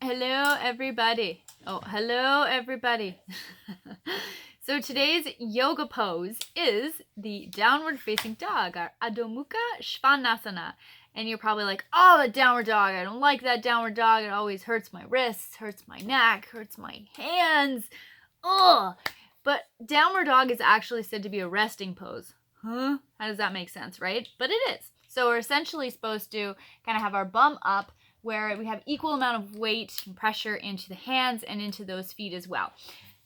Hello, everybody. Oh, hello, everybody. So today's yoga pose is the downward facing dog, our Adho Mukha Svanasana. And you're probably like, oh, the downward dog. I don't like that downward dog. It always hurts my wrists, hurts my neck, hurts my hands. Ugh. But downward dog is actually said to be a resting pose. Huh? How does that make sense, right? But it is. So we're essentially supposed to kind of have our bum up, where we have equal amount of weight and pressure into the hands and into those feet as well.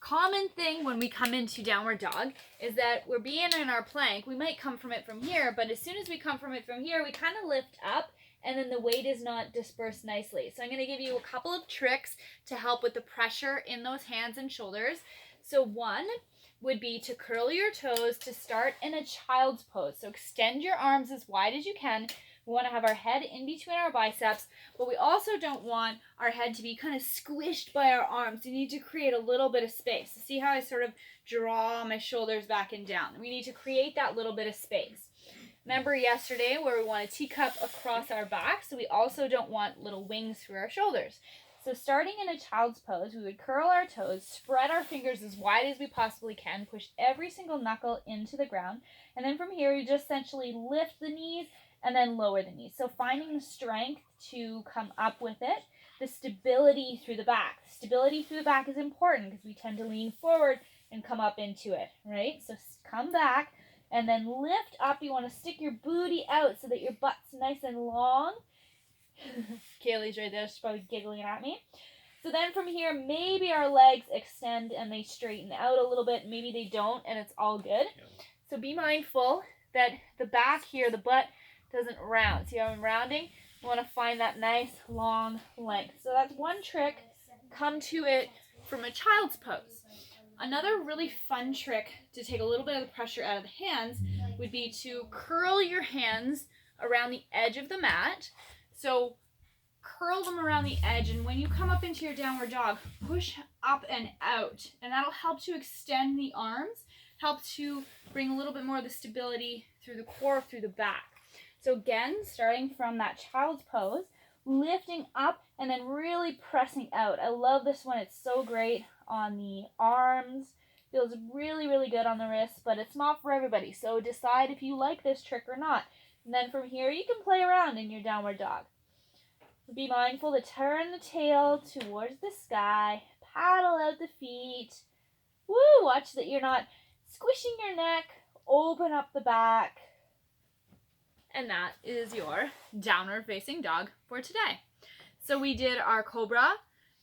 Common thing when we come into downward dog is that we're being in our plank. We might come from it from here, but as soon as we come from it from here, we kind of lift up and then the weight is not dispersed nicely. So I'm going to give you a couple of tricks to help with the pressure in those hands and shoulders. So one would be to curl your toes to start in a child's pose. So extend your arms as wide as you can. We want to have our head in between our biceps, but we also don't want our head to be kind of squished by our arms. You need to create a little bit of space. See how I sort of draw my shoulders back and down? We need to create that little bit of space. Remember yesterday where we want a teacup across our back, so we also don't want little wings through our shoulders. So starting in a child's pose, we would curl our toes, spread our fingers as wide as we possibly can, push every single knuckle into the ground, and then from here you just essentially lift the knees and then lower the knees. So finding the strength to come up with it, the stability through the back. Stability through the back is important because we tend to lean forward and come up into it, right? So come back and then lift up. You want to stick your booty out so that your butt's nice and long. Kaylee's right there. She's probably giggling at me. So then from here, maybe our legs extend and they straighten out a little bit. Maybe they don't, and it's all good. So be mindful that the back here, the butt, doesn't round. See how I'm rounding? You want to find that nice long length. So that's one trick. Come to it from a child's pose. Another really fun trick to take a little bit of the pressure out of the hands would be to curl your hands around the edge of the mat. So curl them around the edge, and when you come up into your downward dog, push up and out, and that'll help to extend the arms, help to bring a little bit more of the stability through the core, through the back. So again, starting from that child's pose, lifting up and then really pressing out. I love this one. It's so great on the arms. Feels really, really good on the wrists, but it's not for everybody. So decide if you like this trick or not. And then from here, you can play around in your downward dog. Be mindful to turn the tail towards the sky, paddle out the feet. Woo! Watch that you're not squishing your neck, open up the back. And that is your downward facing dog for today. So we did our cobra,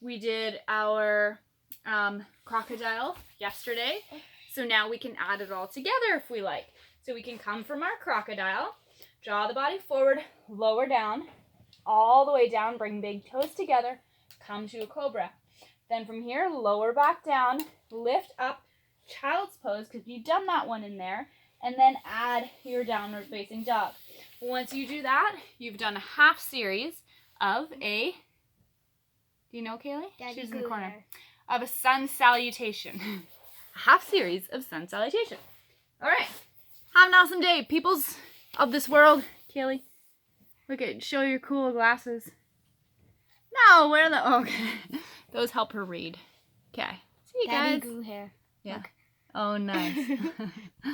we did our crocodile yesterday. So now we can add it all together if we like. So we can come from our crocodile, draw the body forward, lower down, all the way down, bring big toes together, come to a cobra. Then from here, lower back down, lift up, child's pose, because you've done that one in there, and then add your downward facing dog. Once you do that, you've done a half series of a, do you know Kaylee? She's in the corner. Of a sun salutation. A half series of sun salutation. All right. Have an awesome day, peoples of this world. Kaylee, look at, show your cool glasses. No, where the, oh, okay. Those help her read. Okay. See you guys. Daddy grew hair. Yeah. Look. Oh, nice.